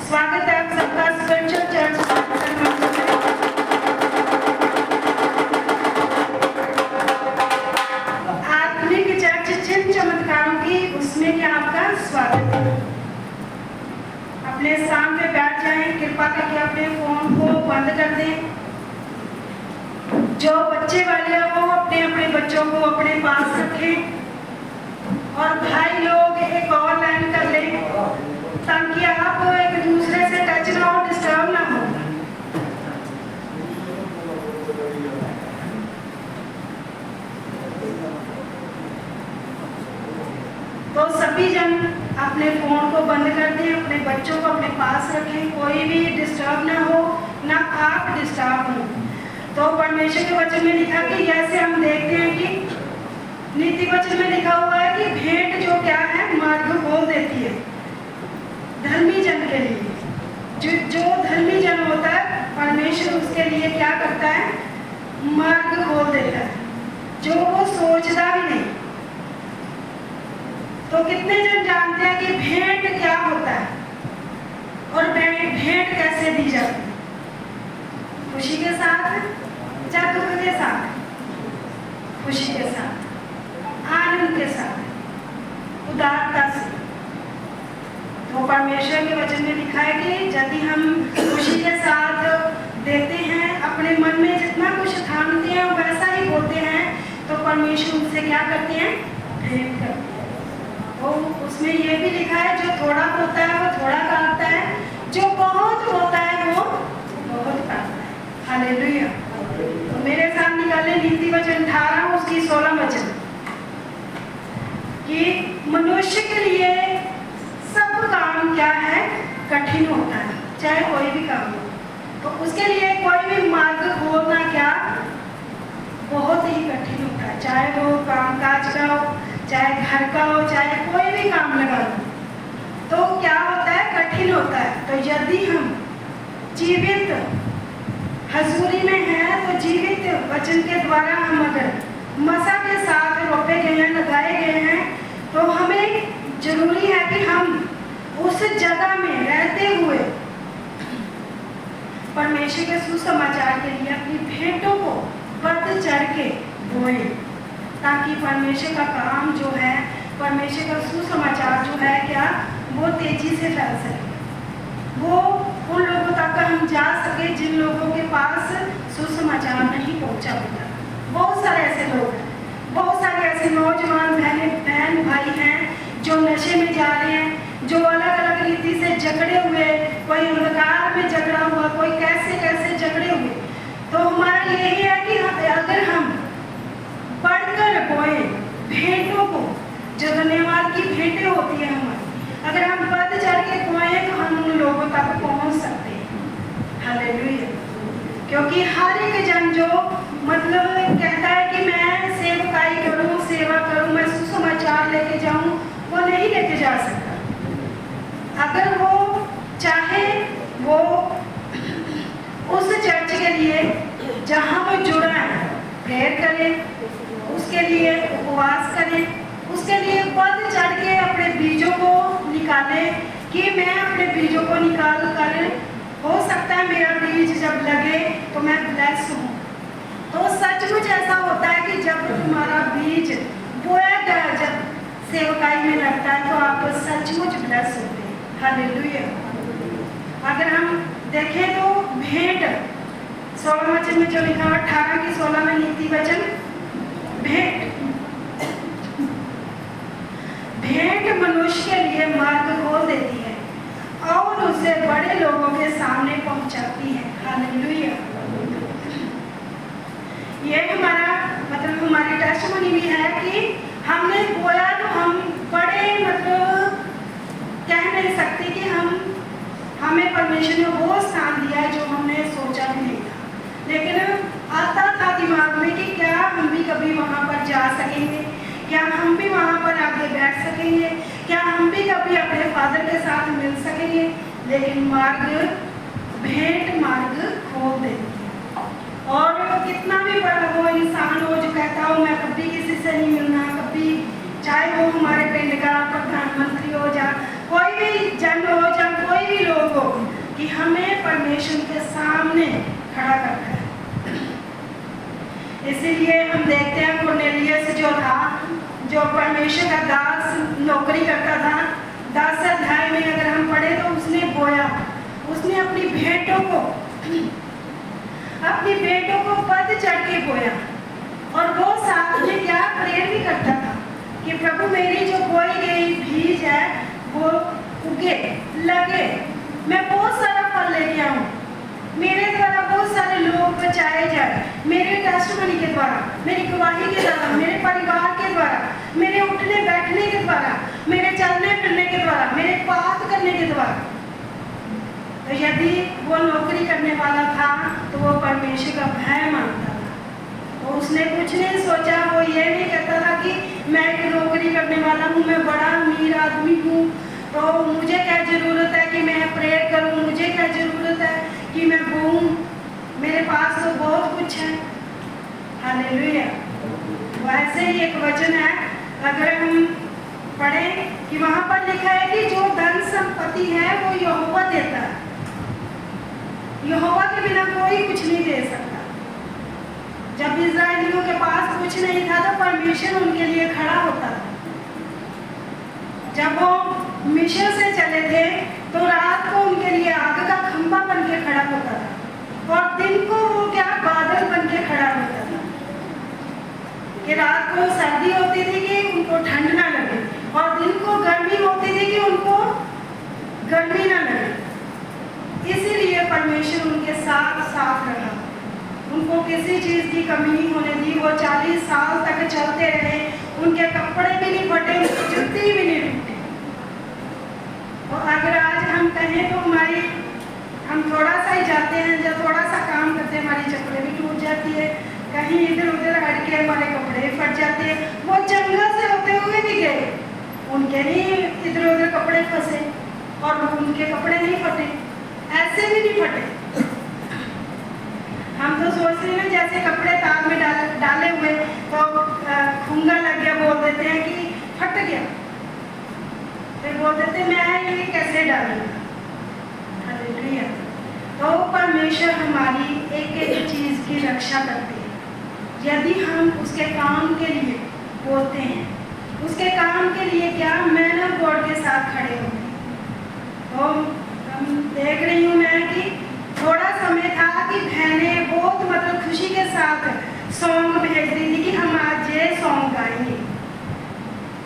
स्वागत है आप सबका स्पिरिचुअल चर्च आत्मिक चर्च चिन्ह चमत्कारों की, उसमें क्या आपका स्वागत है। अपने स्थान पे बैठ जाएं, कृपा करके अपने फोन को बंद कर दें। जो बच्चे वाले हैं वो अपने अपने बच्चों को अपने पास रखें और भाई लोग एक और लाइन कर लें ताकि आप एक दूसरे से टच ना हो, डिस्टर्ब ना हो। तो सभी जन अपने फोन को बंद कर दें, अपने बच्चों को अपने पास रखें, कोई भी डिस्टर्ब ना हो, ना आप डिस्टर्ब हो। तो परमेश्वर के वचन में लिखा कि जैसे हम देखते हैं कि नीति वचन में लिखा हुआ है कि भेंट जो क्या है मार्ग खोल देती है धर्मी जन के लिए। जो धर्मी जन होता है परमेश्वर उसके लिए क्या करता है, मार्ग खोल देता है जो वो सोचता भी नहीं। तो कितने जन जानते हैं कि भेंट क्या होता है और भेंट कैसे दी जाती है? खुशी के साथ या दुख के साथ? खुशी के साथ, आनंद के साथ, उदारता से। तो परमेश्वर के वचन में लिखा है कि यदि हम खुशी के साथ देते हैं, अपने मन में जितना कुछ ठानते हैं वैसा ही बोलते हैं, तो परमेश्वर उनसे क्या करते हैं, भेंट करते हैं। तो उसमें ये भी लिखा है जो थोड़ा होता है वो थोड़ा काटता है, जो बहुत होता है वो बहुत काटता है। हालेलुया। तो मेरे साथ निकाले नीति वचन 18 उसकी 16 वचन कि मनुष्य के लिए सब काम क्या है, कठिन होता है, चाहे कोई भी काम हो। तो उसके लिए कोई भी मार्ग खोलना क्या बहुत ही कठिन होता है, चाहे वो काम काज का हो, चाहे घर का हो, चाहे कोई भी काम लगा लो, तो क्या होता है, कठिन होता है। तो यदि हम जीवित हजूरी में हैं, तो जीवित वचन के द्वारा हम अगर मसा के साथ रोपे गए हैं, लगाए गए हैं, तो हमें जरूरी है कि हम उस जगह में रहते हुए परमेश्वर के सुसमाचार के लिए अपनी भेंटों को बढ़ चढ़ के बोएं, ताकि परमेश्वर का काम जो है, परमेश्वर का सुसमाचार जो है क्या, वो तेजी से फैल सके, वो उन लोगों तक हम जा सके जिन लोगों के पास सुसमाचार नहीं पहुंचा होता। बहुत सारे ऐसे लोग हैं, बहुत सारे ऐसे नौजवान बहन भाई हैं जो नशे में जा रहे हैं, जो अलग अलग रीति से जकड़े हुए, कोई अंधकार में जकड़ा हुआ, कोई कैसे कैसे जकड़े हुए। तो हमारा यही है कि अगर हम बढ़कर बोए भेंटों को, जो धन्यवाद की भेंटें होती है हमारी, अगर हम बढ़ चढ़ के बोए तो हम उन लोगों तक पहुंच सकते हैं। हालेलुया। क्योंकि हर एक जन जो मतलब कहता है कि मैं सेवकाई करूं, सेवा करूं, मैं सुसमाचार लेके जाऊं, वो नहीं लेके जा सकता। अगर वो चाहे वो उस चर्च के लिए जहां वो जुड़ा है प्रेयर करे, उसके लिए उपवास करे, उसके लिए बढ़ चढ़ के अपने बीजों को निकाले कि मैं अपने बीजों को निकाल कर, हो सकता है मेरा बीज जब लगे तो मैं ब्लेस हूँ। तो सचमुच ऐसा होता है कि जब तुम्हारा बीज बोया गया, जब सेवकाई में लगता है, तो आप सचमुच ब्लेस होते हैं। हालेलुया। अगर हम देखें तो भेंट 16 वचन में जो लिखा 18 की 16 में नीति वचन, भेंट मनुष्य के लिए मार्ग खोल देती है और उसे बड़े लोगों के सामने पहुंचाती है। हालेलुया। ये हमारा मतलब हमारी टेस्टिमनी भी है कि हमने बोया तो हम बड़े मतलब कह नहीं सकते कि हमें परमेश्वर ने वो स्थान दिया है जो हमने सोचा भी नहीं था, लेकिन आता था दिमाग में कि क्या हम भी कभी वहाँ पर जा सकेंगे, क्या हम भी वहाँ पर आगे बैठ सकेंगे, क्या हम भी कभी अपने फादर के साथ मिल सकेंगे। लेकिन भेंट मार्ग खोल देती है। और कितना भी बड़ा वो इंसान हो जो कहता हो मैं कभी किसी से नहीं मिलना, कभी, चाहे वो हमारे पिंड का प्रधानमंत्री हो, या कोई भी जन हो, या कोई भी लोग हो, कि हमें परमेश्वर के सामने खड़ा करना है। इसीलिए हम देखते हैं कुरनेलियस जो था, जो परमेश्वर का दास नौकरी करता था, 10 अध्याय में अगर हम पढ़े तो उसने बोया, उसने अपनी भेंटों को पद चढ़ के बोया, और वो साथ में क्या प्रेयर भी करता था कि प्रभु मेरी जो बोई गई बीज है वो उगे, लगे, मैं बहुत सारा फल लेके आऊं, मेरे द्वारा बहुत सारे लोग बचाए जाए, मेरे टेस्टिमनी के द्वारा, मेरी गवाही के द्वारा, मेरे परिवार के द्वारा, मेरे उठने बैठने के द्वारा, मेरे चलने फिरने के द्वारा, मेरे बात करने के द्वारा। तो यदि वो नौकरी करने वाला था तो वो परमेश्वर का भय मानता था, तो उसने कुछ नहीं सोचा। वो ये नहीं कहता था कि मैं एक नौकरी करने वाला हूँ, मैं बड़ा अमीर आदमी हूँ, तो मुझे क्या जरूरत है कि मैं प्रेयर करूँ, मुझे क्या जरूरत है कि मैं बोऊं, मेरे पास तो बहुत कुछ है। हालेलुया। वैसे ही एक वचन है, अगर हम पढ़ें कि वहां पर लिखा है कि जो धन संपत्ति है वो यहोवा देता है, यहोवा के बिना कोई कुछ नहीं दे सकता। जब इस्राएलियों के पास कुछ नहीं था तो परमेश्वर उनके लिए खड़ा होता था। जब वो मिस्र से चले थे तो रात को उनके लिए आग का खंभा बन के खड़ा होता था, और दिन को वो क्या बादल बन के खड़ा होता था कि रात को सर्दी होती थी कि उनको ठंड ना लगे, और दिन को गर्मी होती थी कि उनको गर्मी ना लगे। इसीलिए परमेश्वर उनके साथ साथ रहा, उनको किसी चीज की कमी नहीं होने दी। वो 40 साल तक चलते रहे, उनके कपड़े भी नहीं फटे, उनकी जुत्ती भी नहीं टूटी। और अगर आज हम कहें तो हम थोड़ा सा ही जाते हैं, जब थोड़ा सा काम करते हैं हमारी चप्पलें भी टूट जाती है, कहीं इधर उधर हट के हमारे कपड़े फट जाते हैं। वो जंगल से होते हुए भी गए, उनके नहीं इधर उधर कपड़े फंसे और उनके कपड़े नहीं फटे, ऐसे भी नहीं फटे। हम तो सोचते हैं ना जैसे कपड़े तार में डाले हुए तो खूंगा लग गया, बोल देते हैं कि फट गया, फिर बोल देते मैं ये कैसे डालूंगा। हालेलुया। तो परमेश्वर हमारी एक एक चीज की रक्षा करते हैं यदि हम उसके काम के लिए बोलते हैं, उसके काम के लिए क्या मैन ऑफ गॉड के साथ खड़े होंगे। तो हम देख रही हूँ मैं कि थोड़ा समय था कि बहनें बहुत मतलब खुशी के साथ सॉन्ग भेज रही थी कि हम आज ये सॉन्ग गाएंगे।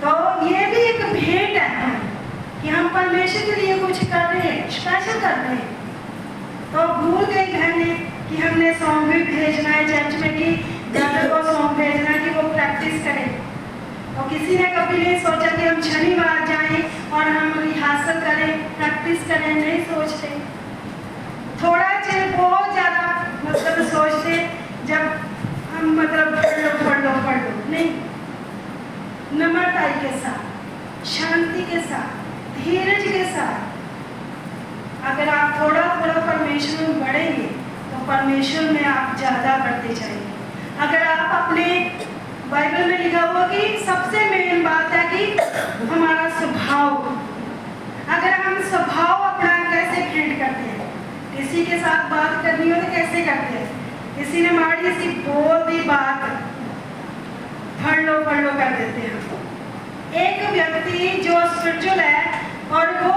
तो ये भी एक भेंट है कि हम परमेश्वर के लिए कुछ कर रहे हैं, स्पेशल कर रहे हैं। तो भूल गई बहनें कि हमने सॉन्ग भी भेजना है चर्च में, कि ज़्यादा को सॉन्ग भेजना कि वो प्रैक्टिस करें। और किसी ने कभी नहीं सोचा कि हम शनिवार जाएं और हम रिहर्सल करें, प्रैक्टिस करें, नहीं सोचते। थोड़ा चिर बहुत ज़्यादा मतलब सोचते, जब हम मतलब पढ़ लो नहीं, नम्रताई के साथ, शांति के साथ, धीरज के साथ अगर आप थोड़ा थोड़ा परमेश्वर में बढ़ेंगे तो परमेश्वर में आप ज़्यादा बढ़ते जाएंगे। अगर आप अपने बाइबल में लिखा हुआ कि सबसे मेन बात है कि हमारा स्वभाव, अगर हम स्वभाव अपना कैसे भेंट करते हैं, किसी के साथ बात करनी हो तो कैसे करते हैं, किसी ने माड़ी सी बोल दी बात फड़ लो कर देते हैं। एक व्यक्ति जो स्पिरिचुअल है और वो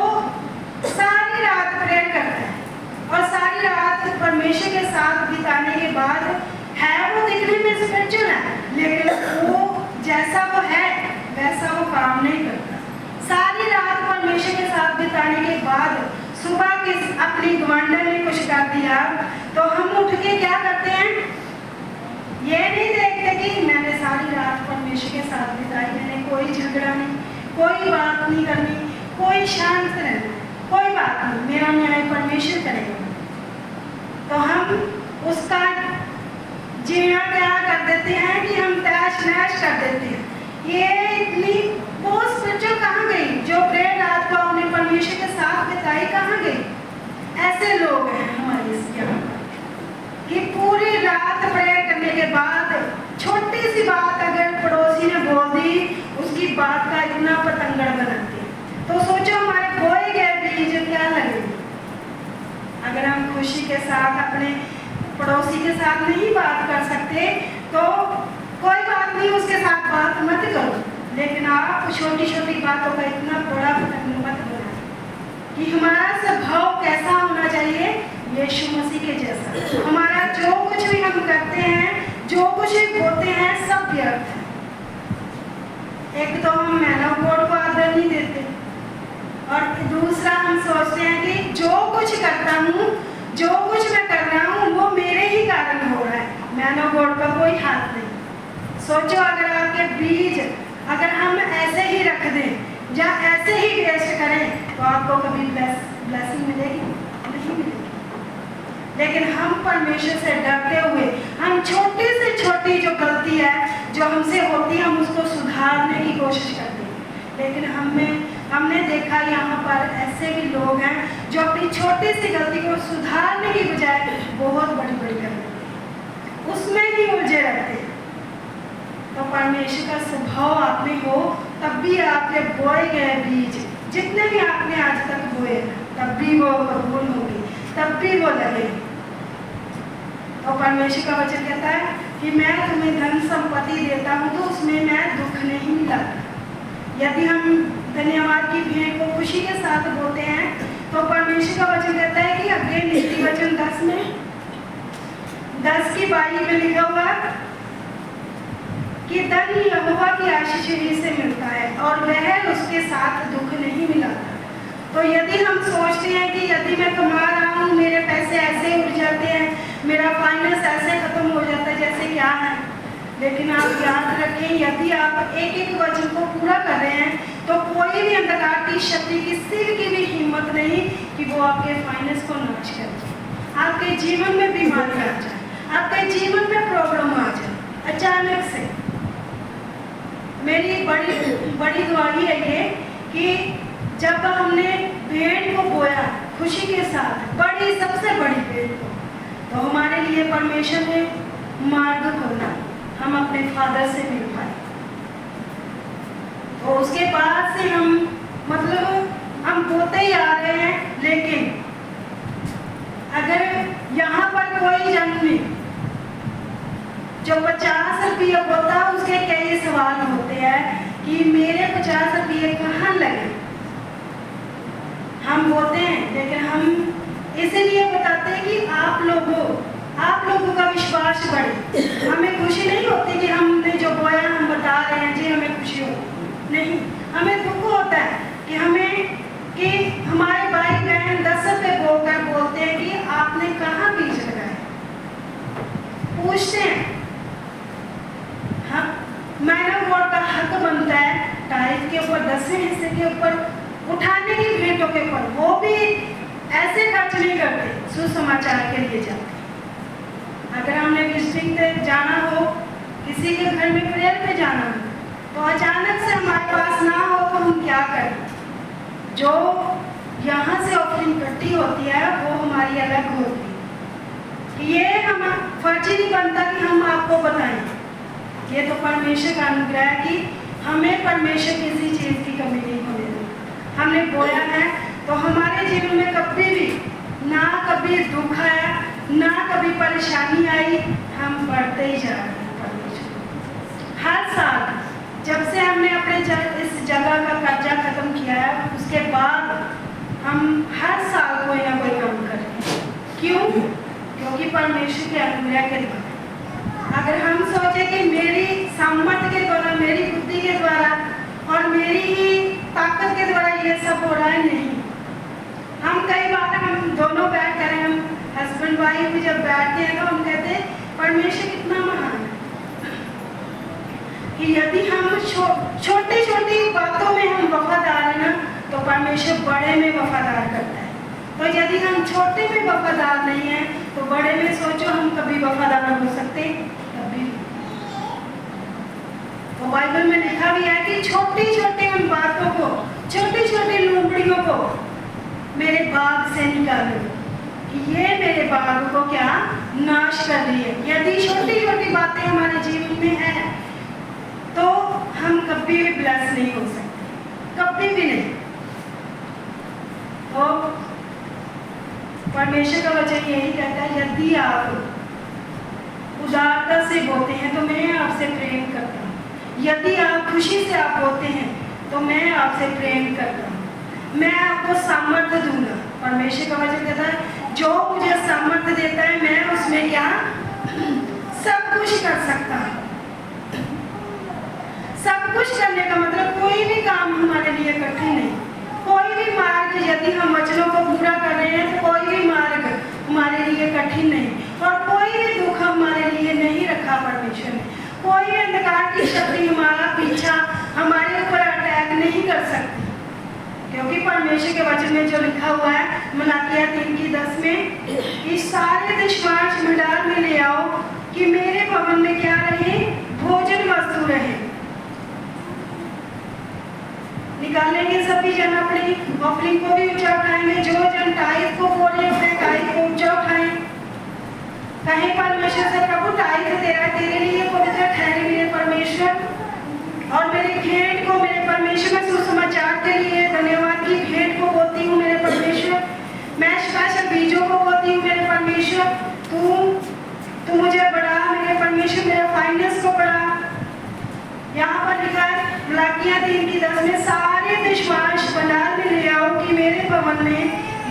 सारी रात प्रेयर करता है और सारी रात परमेश्वर के साथ बिताने के बाद है वो दिखने में स्पिरिचुअल है, लेकिन वो जैसा वो है वैसा वो काम नहीं करता। सारी रात परमेश्वर के साथ बिताने के बाद सुबह की अपनी गवर्नर ने कुछ कर दिया तो हम उठ के क्या करते हैं, ये नहीं देखते कि मैंने सारी रात परमेश्वर के साथ बिताई, मैंने कोई झगड़ा नहीं, कोई बात नहीं करनी, कोई शांत रहना, कोई बात नहीं, मेरा न्याय परमेश्वर करेगा। तो हम उसका जीना क्या कर देते हैं कि हम तैश नैश कर देते हैं। ये इतनी वो स्पिरिचुअल कहाँ गई जो प्रेयर रात को उन्हें परमेश्वर के साथ बिताई, कहाँ गई। ऐसे लोग हैं हमारे यहाँ कि पूरी रात प्रेयर करने के बाद छोटी सी बात अगर पड़ोसी ने बोल दी उसकी बात का इतना पतंगड़ बनाते, तो सोचो हमारे बोए गए बीज क्या लगेंगे। खुशी के साथ अपने पड़ोसी के साथ नहीं बात कर सकते तो कोई बात नहीं, उसके साथ बात मत करो, लेकिन आप छोटी छोटी बातों का इतना बड़ा मत बनाओ। कि हमारा स्वभाव कैसा होना चाहिए, यीशु मसीह के जैसा। हमारा जो कुछ भी हम करते हैं, जो कुछ भी बोलते हैं, सब व्यर्थ है। एक तो हम मानव कोड को आदर नहीं देते, और दूसरा हम सोचते हैं कि जो कुछ करता हूँ, जो कुछ मैं कर रहा हूँ, वो मेरे ही कारण हो रहा है, मानव कोड का कोई हाथ नहीं। सोचो अगर आपके बीज अगर हम ऐसे ही रख दें या ऐसे ही वेस्ट करें तो आपको कभी ब्लेसिंग मिलेगी? नहीं मिलेगी। लेकिन हम परमेश्वर से डरते हुए हम छोटी से छोटी जो गलती है जो हमसे होती है, हम उसको सुधारने की कोशिश करते हैं। लेकिन हमने देखा यहाँ पर ऐसे भी लोग हैं जो अपनी छोटी सी गलती को सुधारने की बजाय बहुत बड़ी बड़ी कर देते हैं, उसमें ही उलझे रहते हैं। तो परमेश्वर का स्वभाव आप में हो, तब भी आपके बोए गए बीज जितने भी आपने आज तक बोए, तब भी वो कबूल होंगे, तब भी वो लगेंगे। तो परमेश्वर का वचन कहता है कि मैं तुम्हें धन संपत्ति देता हूँ तो उसमें मैं दुख नहीं मिलाता। यदि हम धन्यवाद की भेंट को खुशी के साथ बोलते हैं तो परमेश्वर का वचन कहता है कि अगले नीति वचन 10:22 में लिखा हुआ कि धन यहोवा की आशीष ही से मिलता है और वह उसके साथ दुख नहीं मिलाता। तो यदि हम सोचते हैं कि यदि मैं कमा रहा हूँ, मेरे पैसे ऐसे उड़ जाते हैं, मेरा फाइनेंस ऐसे खत्म हो जाता है जैसे क्या है, लेकिन आप याद रखें यदि आप एक एक वचन को पूरा कर रहे हैं तो कोई भी अंधकार की शक्ति, किसी की भी हिम्मत नहीं कि वो आपके फाइनेंस को नाश करे, आपके जीवन में बीमारी आ जाए, आपके जीवन में प्रॉब्लम आ जाए अचानक से। मेरी बड़ी दुआ ही है ये कि जब हमने भेंट को बोया खुशी के साथ, सबसे बड़ी भेंट को, तो हमारे लिए परमेश्वर ने मार्ग खोला, हम अपने फादर से मिल पाए। तो उसके बाद से हम बोलते ही आ रहे हैं, लेकिन अगर यहाँ पर कोई जन नहीं जो 50 रुपये बोलता है, उसके कई सवाल होते हैं कि मेरे 50 रुपये कहाँ लगे। हम बोलते हैं, लेकिन हम इसीलिए बताते हैं कि आप लोगों का विश्वास बढ़े। हमें खुशी नहीं होती कि हमने जो बोया हम बता रहे हैं जी, हमें खुशी होती नहीं, हमें दुख होता है कि हमारे भाई बहन 10 रुपये बोलकर बोलते हैं कि आपने कहाँ बीज लगाया। पूछते हैं, मानव कोड का हक बनता है टाइप के ऊपर 10वें हिस्से के ऊपर उठाने की भेंटों के ऊपर, वो भी ऐसे खर्च नहीं करते, सुसमाचार के लिए जाते। अगर हमने विजिटिंग पे जाना हो, किसी के घर में प्रेयर पे जाना हो, तो अचानक से हमारे पास ना हो तो हम क्या करें? जो यहाँ से ऑफरिंग इकट्ठी होती है वो हमारी अलग होती है। ये हम फर्जी नहीं बनता कि हम आपको बताएं, ये तो परमेश्वर का अनुग्रह है कि हमें परमेश्वर किसी चीज़ की कमी नहीं होने दी। हमने बोया है तो हमारे जीवन में कभी भी ना कभी दुख आया, ना कभी परेशानी आई, हम बढ़ते ही जा रहे हैं परमेश्वर। हर साल जब से हमने अपने इस जगह का कर्जा खत्म किया है, उसके बाद हम हर साल कोई ना कोई काम कर रहे हैं। क्यों? क्योंकि परमेश्वर के अनुग्रह के द्वारा। अगर हम सोचे कि मेरी सामर्थ्य के द्वारा, मेरी बुद्धि के द्वारा और मेरी ही ताकत के द्वारा ये सब हो रहा है, नहीं। हम कई बार हम दोनों बैठ कर, हम हस्बैंड वाइफ भी जब बैठते हैं तो हम कहते हैं परमेश्वर कितना महान है कि यदि हम छोटी छोटी बातों में हम वफादार हैं ना, तो परमेश्वर बड़े में वफादार करता है। तो यदि हम छोटे में वफादार नहीं हैं तो बड़े में सोचो हम कभी वफादार हो सकते? कभी। तो बाइबल में लिखा भी है कि छोटी छोटी उन बातों को, छोटी छोटी लूमड़ियों को मेरे बाग से निकालो, कि ये मेरे बाग को क्या नाश कर रही है। यदि छोटी छोटी बातें हमारे जीवन में है तो हम कभी भी ब्लेस नहीं हो सकते, कभी भी नहीं। तो परमेश्वर का वचन यही कहता है, यदि आप उदारता से बोते हैं तो मैं आपसे प्रेम करता हूँ। यदि आप खुशी से आप बोते हैं तो मैं आपसे प्रेम करता हूँ। मैं आपको सामर्थ्य दूंगा। परमेश्वर का वचन कहता है, जो मुझे सामर्थ्य देता है मैं उसमें क्या सब कुछ कर सकता हूँ। सब कुछ करने का मतलब कोई भी काम हमारे लिए कठिन नहीं। कोई भी मार्ग, यदि हम वचनों को पूरा कर रहे हैं तो कोई भी मार्ग हमारे लिए कठिन नहीं, और कोई भी दुख हमारे लिए नहीं रखा परमेश्वर ने। कोई भी अंधकार की शक्ति हमारा पीछा हमारे ऊपर अटैक नहीं कर सकती, क्योंकि परमेश्वर के वचन में जो लिखा हुआ है मलाकिया 3:10 में, इस सारे दशमांश भंडार में ले आओ कि मेरे भवन में क्या रहे, भोजन वस्तु रहे। निकालेंगे सभी जन अपनी ऑफरिंग को भी ऊंचा उठाएंगे। जो जन टाइप को बोले अपने टाइप को ऊंचा उठाएं। कहीं परमेश्वर से, प्रभु टाइप तेरा तेरे लिए पवित्र ठहरे मेरे परमेश्वर, और मेरी भेंट को मेरे परमेश्वर में सुसमाचार के लिए धन्यवाद की भेंट को बोती हूँ मेरे परमेश्वर। मैं स्पेशल बीजों को बोती हूँ मेरे परमेश्वर। तू मुझे बढ़ा मेरे परमेश्वर, मेरे फाइनेंस को बढ़ा। यहाँ पर लिखा है मलाकिया 3:10 में, सारे दशमांश भंडार में ले आओ कि मेरे भवन में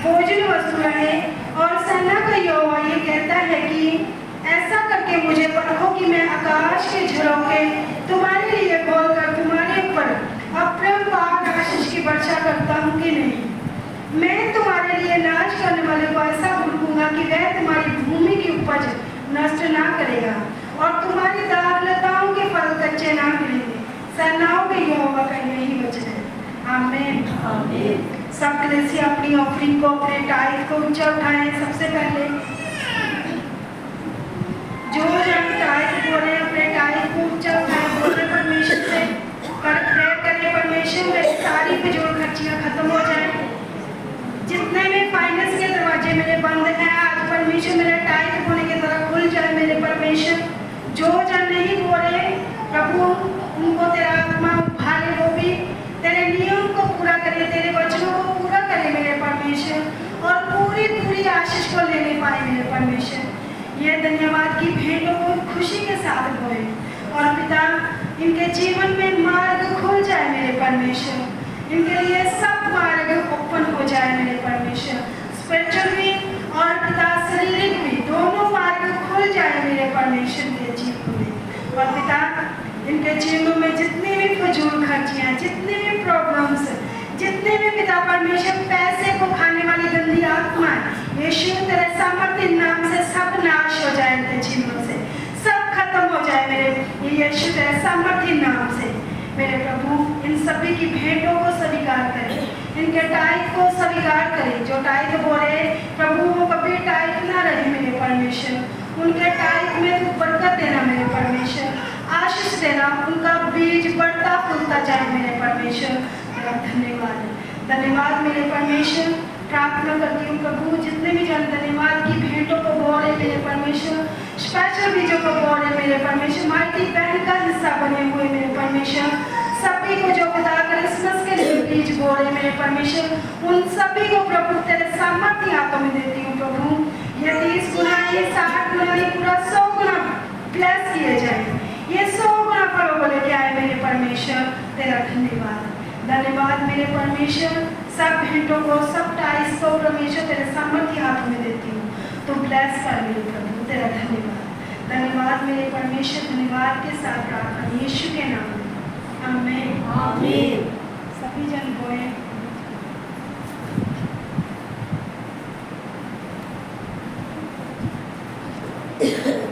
भोजन वस्तु रहे। और सेना का यहोवा ये कहता है कि ऐसा करके मुझे परखो कि मैं आकाश के झरोखे तुम्हारे लिए खोलकर तुम्हारे ऊपर अपरंपार आशीष की वर्षा करता हूँ कि नहीं। मैं तुम्हारे लिए नाश करने वाले को ऐसा भूलूंगा कि वह तुम्हारी भूमि की उपज नष्ट ना करेगा, और तुम्हारी दाखलताओं के फल कच्चे ना मिलेंगे। सेनाओं के यहोवा का यही वचन है। आमीन। आमीन। सब कलीसिया अपनी ऑफरिंग को, अपने टाइप को ऊंचा उठाएं। सबसे पहले जो जन टाइप बोले अपने टाइप को ऊंचा उठाएं, बोले परमेश्वर से प्रेयर करें, परमेश्वर मेरी सारी फिजूल खर्चियां खत्म हो जाए। जितने भी फाइनेंस के दरवाजे मेरे बंद हैं, आज परमेश्वर मेरे टाइप होने की तरह खुल जाए मेरे परमेश्वर। जो जन नहीं बोले प्रभु उनको तेरा आत्मा उभारे, वो भी तेरे नियम को पूरा करे, तेरे वचनों को पूरा करे मेरे परमेश्वर, और पूरी आशीष को लेने पाए मेरे परमेश्वर। ये धन्यवाद की भेंटों को खुशी के साथ बोए, और पिता इनके जीवन में मार्ग खुल जाए मेरे परमेश्वर। इनके लिए सब मार्ग ओपन हो जाए मेरे परमेश्वर। स्पिरिचुअल भी और पिता शारीरिक भी, दोनों मार्ग खुल जाए मेरे परमेश्वर के जीवन में। और पिता इनके जीवनों में जितनी भी फजूल खर्चियाँ, जितनी भी प्रॉब्लम्स, जितने भी पिता परमेश्वर पैसे को खाने वाली गंदी आत्मा, यीशु तेरे सामर्थ्य नाम से सब नाश हो जाए इनके जीवनों से, सब खत्म हो जाए मेरे यीशु तेरे सामर्थ्य नाम से। मेरे प्रभु इन सभी की भेंटों को स्वीकार करें, इनके टाइप को स्वीकार करें। जो टाइप बोले प्रभु वो कभी टाइप ना रहे मेरे परमेश्वर। उनके टाइप में तू बरकत देना मेरे परमेश्वर, आशीष देना, उनका बीज बढ़ता फूलता जाए मेरे परमेश्वर। तेरा धन्यवाद, धन्यवाद मेरे परमेश्वर। प्रार्थना करती हूँ प्रभु जितने भी जन धन्यवाद की भेंटों को बोले मेरे परमेश्वर, स्पेशल बीजों को बोले मेरे परमेश्वर, माइटी बहन का हिस्सा बने हुए मेरे परमेश्वर, सभी को जो पिता क्रिसमस के लिए बीज बोले मेरे परमेश्वर, उन सभी को प्रभु तेरे सामर्थ्य हाथों में देती हूँ प्रभु। ये 30 गुना, ये 60 गुना, ये पूरा 100 गुना ब्लेस किए जाए, ये 100 गुना फलों को लेके आए मेरे परमेश्वर। तेरा धन्यवाद, धन्यवाद मेरे परमेश्वर। सब भेंटों को, सब टाइस को परमेश्वर तेरे सामर्थ्य हाथों में देती हूँ, तो ब्लेस कर मेरे प्रभु। तेरा धन्यवाद, धन्यवाद मेरे परमेश्वर। धन्यवाद के साथ प्रार्थना यीशु के नाम में, आमीन। आमीन। सभी जन बोले Yeah.